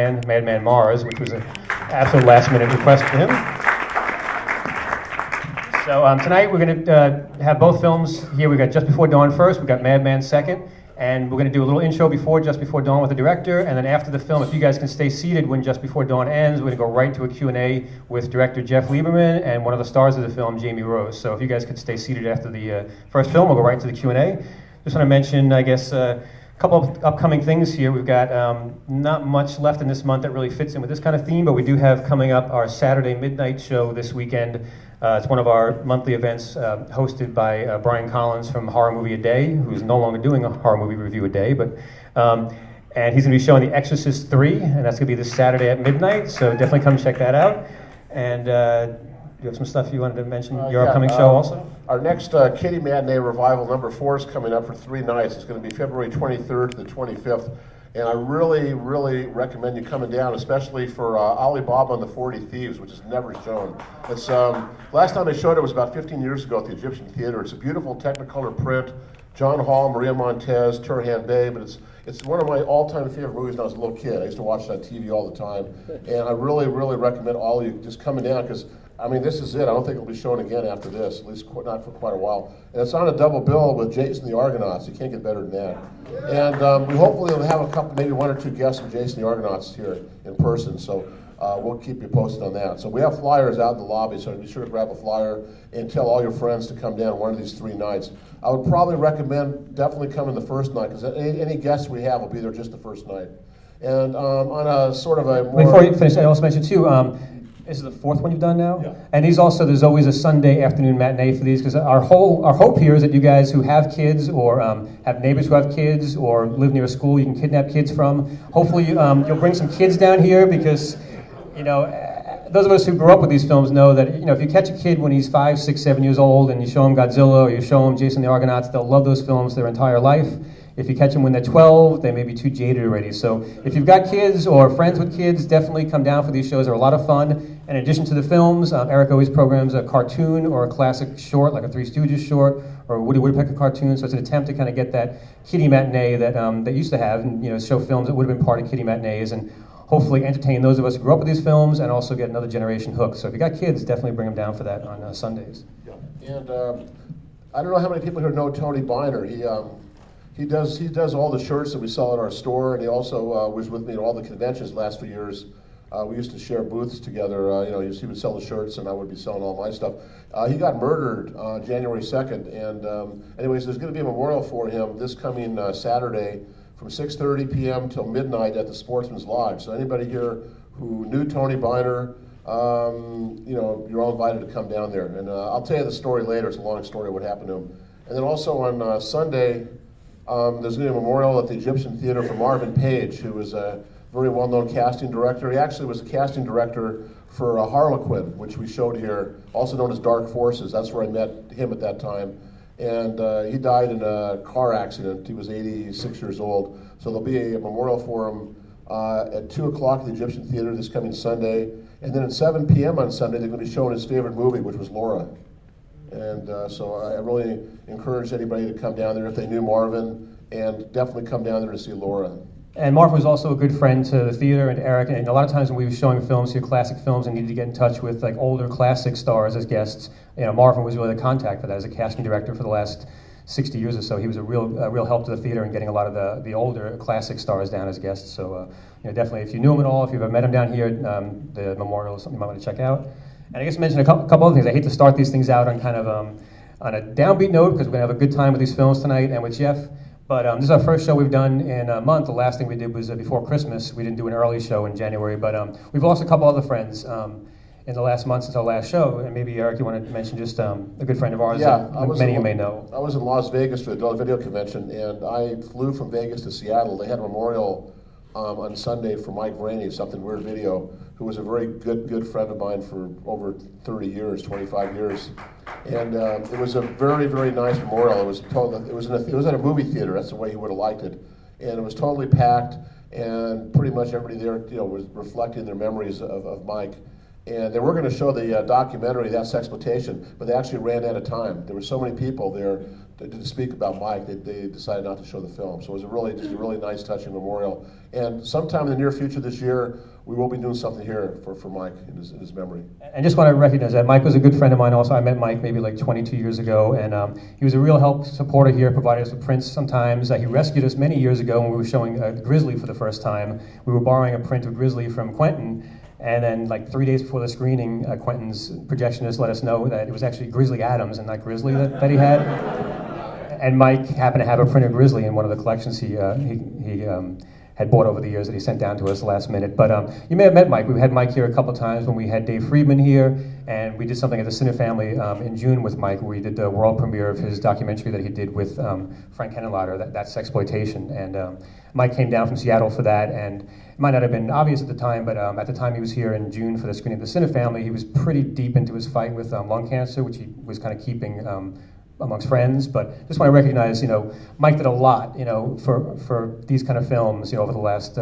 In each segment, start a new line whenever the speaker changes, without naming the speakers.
and Madman Mars, which was an absolute last-minute request for him. So tonight we're going to have both films here. We've got Just Before Dawn first, we've got Madman second, and we're going to do a little intro before Just Before Dawn with the director, and then after the film, if you guys can stay seated when Just Before Dawn ends, we're going to go right to a Q&A with director Jeff Lieberman and one of the stars of the film, Jamie Rose. So if you guys could stay seated after the first film, we'll go right to the Q&A. Just want to mention, I guess, a couple of upcoming things here. We've got not much left in this month that really fits in with this kind of theme, but we do have coming up our Saturday midnight show this weekend. It's one of our monthly events hosted by Brian Collins from Horror Movie A Day, who's no longer doing a horror movie review a day, but and he's going to be showing The Exorcist 3, and that's going to be this Saturday at midnight, so definitely come check that out. And you have some stuff you wanted to mention, your upcoming show also?
Our next Caidin Matinee Revival #4 is coming up for 3 nights. It's going to be February 23rd to the 25th. And I really, really recommend you coming down, especially for Alibaba and the 40 Thieves, which is never shown. It's last time they showed it was about 15 years ago at the Egyptian Theater. It's a beautiful Technicolor print. John Hall, Maria Montez, Turhan Bey, but it's one of my all-time favorite movies when I was a little kid. I used to watch it on TV all the time. And I really, really recommend all of you just coming down, because I mean, this is it. I don't think it'll be shown again after this, at least not for quite a while. And it's on a double bill with Jason the Argonauts. You can't get better than that. And we hopefully will have a couple, maybe 1 or 2 guests from Jason the Argonauts here in person. So we'll keep you posted on that. So we have flyers out in the lobby, so be sure to grab a flyer and tell all your friends to come down one of these 3 nights. I would probably recommend definitely coming the first night, because any guests we have will be there just the first night. And on a sort of a more...
Before you finish, I also mentioned too, this is the 4th one you've done now?
Yeah.
And there's always a Sunday afternoon matinee for these, because our hope here is that you guys who have kids or have neighbors who have kids or live near a school you can kidnap kids from, hopefully you'll bring some kids down here, because, you know, those of us who grew up with these films know that, you know, if you catch a kid when he's 5, 6, 7 years old and you show him Godzilla or you show him Jason the Argonauts, they'll love those films their entire life. If you catch them when they're 12, they may be too jaded already. So if you've got kids or friends with kids, definitely come down for these shows. They're a lot of fun. And in addition to the films, Eric always programs a cartoon or a classic short, like a Three Stooges short or a Woody Woodpecker cartoon. So it's an attempt to kind of get that kiddie matinee that they used to have, and, you know, show films that would have been part of kiddie matinees, and hopefully entertain those of us who grew up with these films and also get another generation hooked. So if you got kids, definitely bring them down for that on Sundays.
Yeah. And I don't know how many people here know Tony Biner. He does all the shirts that we sell at our store, and he also was with me at all the conventions the last few years. We used to share booths together. You know, he would sell the shirts, and I would be selling all my stuff. He got murdered January 2nd, and anyways, there's going to be a memorial for him this coming Saturday from 6:30 p.m. till midnight at the Sportsman's Lodge. So anybody here who knew Tony Biner, you know, you're all invited to come down there. And I'll tell you the story later. It's a long story what happened to him. And then also on Sunday, there's going to be a memorial at the Egyptian Theater for Marvin Page, who was a very well-known casting director. He actually was a casting director for Harlequin, which we showed here, also known as Dark Forces. That's where I met him at that time. And he died in a car accident. He was 86 years old. So there'll be a memorial for him at 2 o'clock at the Egyptian Theater this coming Sunday. And then at 7 p.m. on Sunday, they're going to be showing his favorite movie, which was Laura. And so I really encourage anybody to come down there if they knew Marvin, and definitely come down there to see Laura.
And Marvin was also a good friend to the theater and Eric, and a lot of times when we were showing films here, classic films, and needed to get in touch with like older classic stars as guests, you know, Marvin was really the contact for that as a casting director for the last 60 years or so. He was a real help to the theater in getting a lot of the older classic stars down as guests. So you know, definitely, if you knew him at all, if you've ever met him down here, the memorial is something you might want to check out. And I guess mention a couple other things. I hate to start these things out on kind of on a downbeat note, because we're gonna have a good time with these films tonight and with Jeff. But this is our first show we've done in a month. The last thing we did was before Christmas. We didn't do an early show in January, but we've lost a couple other friends in the last month since our last show. And maybe, Eric, you want to mention just a good friend of ours that many of you may know.
I was in Las Vegas for the Adult Video Convention, and I flew from Vegas to Seattle. They had a memorial on Sunday for Mike Rainey, Something Weird Video, who was a very good friend of mine for over 30 years, 25 years. And it was a very, very nice memorial. It was at a movie theater. That's the way he would have liked it. And it was totally packed, and pretty much everybody there, you know, was reflecting their memories of Mike. And they were going to show the documentary, That's Exploitation, but they actually ran out of time. There were so many people there to speak about Mike that they decided not to show the film. So it was just a really nice, touching memorial. And sometime in the near future this year, we will be doing something here for Mike in his memory.
I just want to recognize that Mike was a good friend of mine also. I met Mike maybe like 22 years ago, and he was a real help supporter here, provided us with prints sometimes. He rescued us many years ago when we were showing Grizzly for the first time. We were borrowing a print of Grizzly from Quentin, and then like 3 days before the screening, Quentin's projectionist let us know that it was actually Grizzly Adams and not Grizzly that he had. And Mike happened to have a print of Grizzly in one of the collections he had bought over the years that he sent down to us last minute. But you may have met Mike. We had Mike here a couple of times when we had Dave Friedman here, and we did something at the Cinefamily in June with Mike, where we did the world premiere of his documentary that he did with Frank Henenlotter, That's Exploitation. And Mike came down from Seattle for that, and it might not have been obvious at the time, but at the time he was here in June for the screening of the Cinefamily, he was pretty deep into his fight with lung cancer, which he was kind of keeping amongst friends. But just want to recognize, Mike did a lot, for these kind of films, over the last,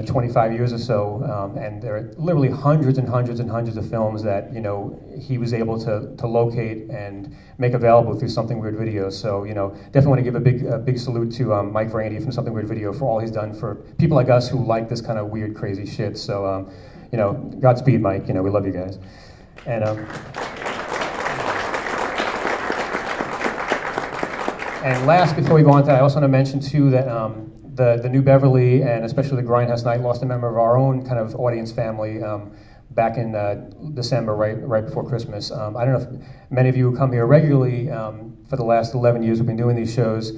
25 years or so. And there are literally hundreds and hundreds and hundreds of films that, he was able to locate and make available through Something Weird Video. So, definitely want to give a big salute to Mike Verandy from Something Weird Video for all he's done for people like us who like this kind of weird, crazy shit. So, Godspeed, Mike. We love you guys. And And last, before we go on to that, I also want to mention too that the New Beverly and especially the Grindhouse night lost a member of our own kind of audience family back in December, right before Christmas. I don't know if many of you who come here regularly for the last 11 years we've been doing these shows.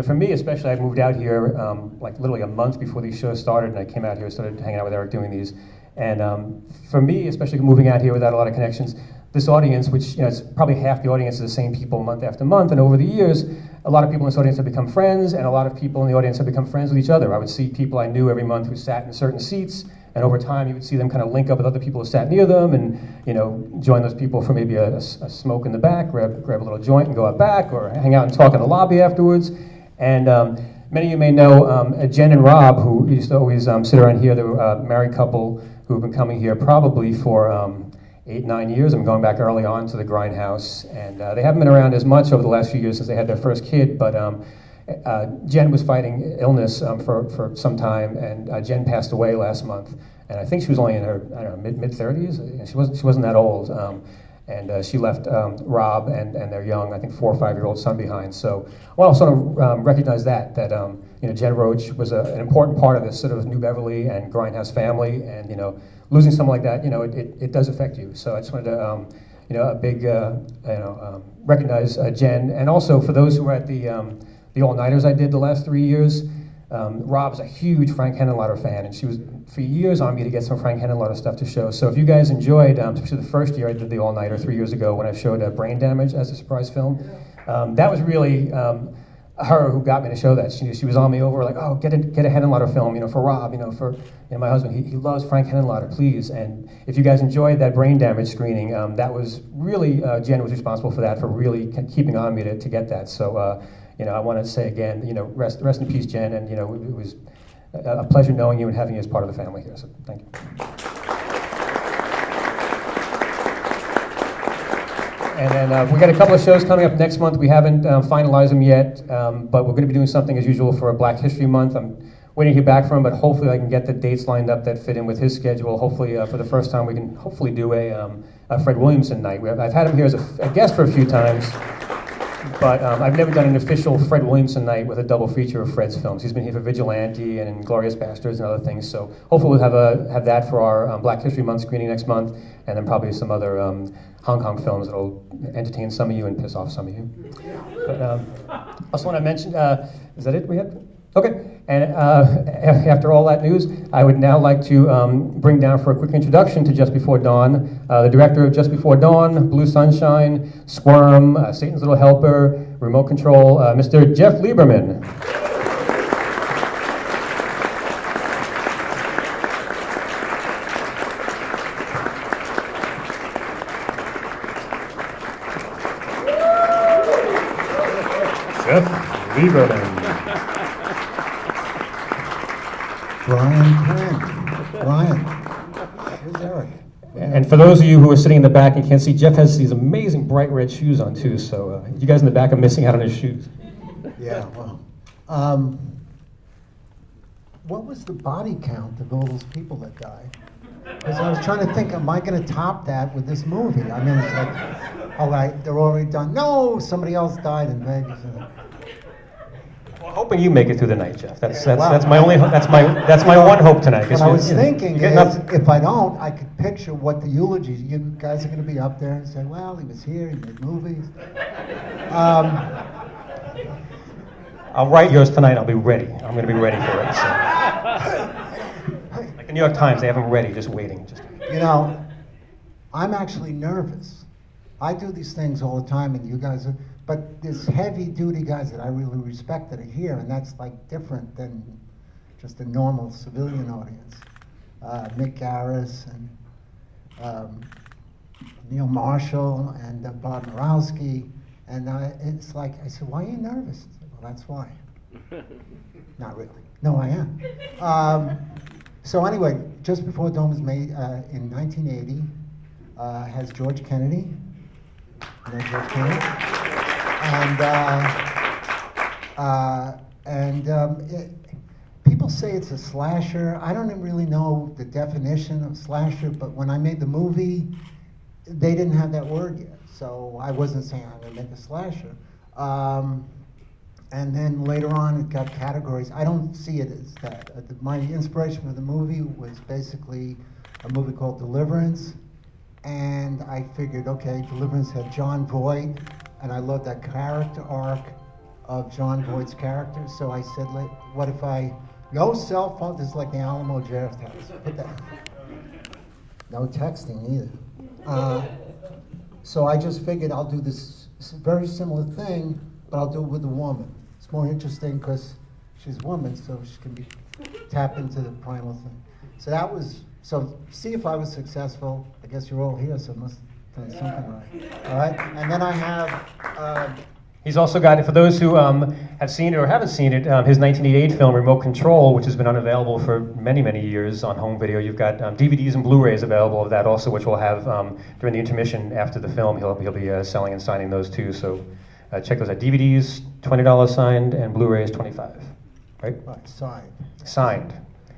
For me especially, I moved out here like literally a month before these shows started, and I came out here and started hanging out with Eric doing these. And for me, especially moving out here without a lot of connections, this audience, which it's probably half the audience is the same people month after month, and over the years, a lot of people in this audience have become friends, and a lot of people in the audience have become friends with each other. I would see people I knew every month who sat in certain seats, and over time you would see them kind of link up with other people who sat near them, and join those people for maybe a smoke in the back, grab a little joint and go out back, or hang out and talk in the lobby afterwards. And many of you may know Jen and Rob, who used to always sit around here. They were a married couple who have been coming here probably for 8-9 years. I'm going back early on to the Grindhouse, and they haven't been around as much over the last few years since they had their first kid, but Jen was fighting illness for some time, and Jen passed away last month, and I think she was only in her, mid-30s. She wasn't that old, and she left Rob and their young, I think 4 or 5-year-old son behind. So I want to sort of recognize that Jen Roach was an important part of this sort of New Beverly and Grindhouse family, and losing someone like that, it does affect you. So I just wanted to, a big, recognize Jen, and also for those who were at the all-nighters I did the last 3 years. Rob's a huge Frank Henenlotter fan, and she was for years on me to get some Frank Henenlotter stuff to show. So if you guys enjoyed, especially the first year I did the all-nighter 3 years ago when I showed Brain Damage as a surprise film, that was really her who got me to show that. She was on me over like, oh, get a Henenlotter film, for Rob, for my husband. He loves Frank Henenlotter, please. And if you guys enjoyed that Brain Damage screening, that was really, Jen was responsible for that, for really keeping on me to get that. So, I want to say again, rest in peace, Jen, and it was a pleasure knowing you and having you as part of the family here. So thank you. And then we got a couple of shows coming up next month. We haven't finalized them yet, but we're going to be doing something as usual for Black History Month. I'm waiting to hear back from him, but hopefully I can get the dates lined up that fit in with his schedule. Hopefully, for the first time, we can hopefully do a Fred Williamson night. I've had him here as a guest for a few times, but I've never done an official Fred Williamson night with a double feature of Fred's films. He's been here for Vigilante and Inglourious Basterds and other things. So hopefully we'll have that for our Black History Month screening next month, and then probably some other Hong Kong films that'll entertain some of you and piss off some of you. But also want to mention, is that it we had? Okay. And after all that news, I would now like to bring down for a quick introduction to Just Before Dawn, the director of Just Before Dawn, Blue Sunshine, Squirm, Satan's Little Helper, Remote Control, Mr. Jeff Lieberman. Jeff Lieberman.
Brian Quinn. Brian. Here's Eric.
And for those of you who are sitting in the back and can't see, Jeff has these amazing bright red shoes on too, so you guys in the back are missing out on his shoes.
Yeah, well. What was the body count of all those people that died? Because I was trying to think, am I going to top that with this movie? I mean, it's like, all right, they're already done. No, somebody else died in Vegas.
Well, hoping you make it through the night, Jeff. That's my one hope tonight.
What I was thinking is, if I don't, I could picture what the eulogies. You guys are going to be up there and say, "Well, he was here. He made movies."
I'll write yours tonight. I'll be ready. I'm going to be ready for it. So. Like the New York Times, they have them ready, just waiting.
You know, I'm actually nervous. I do these things all the time, and you guys are. But there's heavy-duty guys that I really respect that are here, and that's like different than just a normal civilian audience. Mick Garris and Neil Marshall and Bob Murawski, and it's like I said, "Why are you nervous?" I said, "Well, that's why." Not really. No, I am. So anyway, Just Before Dawn was made in 1980. Has George Kennedy. You know George Kennedy? People say it's a slasher. I don't really know the definition of slasher, but when I made the movie, they didn't have that word yet. So I wasn't saying I'm going to make a slasher. And then later on, it got categories. I don't see it as that. My inspiration for the movie was basically a movie called Deliverance. And I figured, okay, Deliverance had John Voight, and I loved that character arc of John Voight's character. So I said, what if no cell phone, this is like the Alamo Draft House. Put that. No texting either. So I just figured I'll do this very similar thing, but I'll do it with a woman. It's more interesting because she's a woman, so she can tap into the primal thing. So see if I was successful. I guess you're all here, so I must have done something right. All right, and then I have...
He's also got, for those who have seen it or haven't seen it, his 1988 film, Remote Control, which has been unavailable for many, many years on home video. You've got DVDs and Blu-rays available of that also, which we'll have during the intermission after the film. He'll be selling and signing those too, so check those out. DVDs, $20 signed, and Blu-rays, $25, right?
Right, signed.
Signed.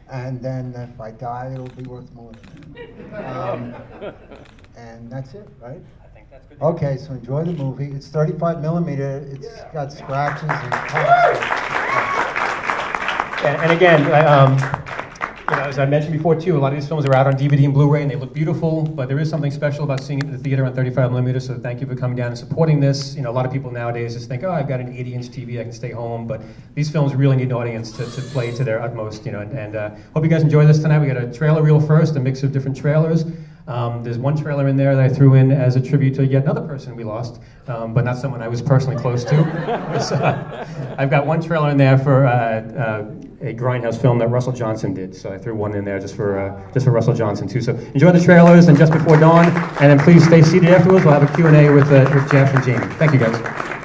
And then if I die, it'll be worth more than that. And that's it, right?
I think that's good.
Okay, so enjoy the movie. It's 35 millimeter. It's got scratches and
and again, as I mentioned before too, a lot of these films are out on DVD and Blu-ray and they look beautiful, but there is something special about seeing it in the theater on 35 millimeter, so thank you for coming down and supporting this. You know, a lot of people nowadays just think, oh, I've got an 80-inch TV, I can stay home, but these films really need an audience to play to their utmost, and hope you guys enjoy this tonight. We got a trailer reel first, a mix of different trailers. There's one trailer in there that I threw in as a tribute to yet another person we lost, but not someone I was personally close to. So, I've got one trailer in there for a Grindhouse film that Russell Johnson did, so I threw one in there just for Russell Johnson too. So enjoy the trailers and Just Before Dawn, and then please stay seated afterwards. We'll have a Q&A with Jeff and Jamie. Thank you guys.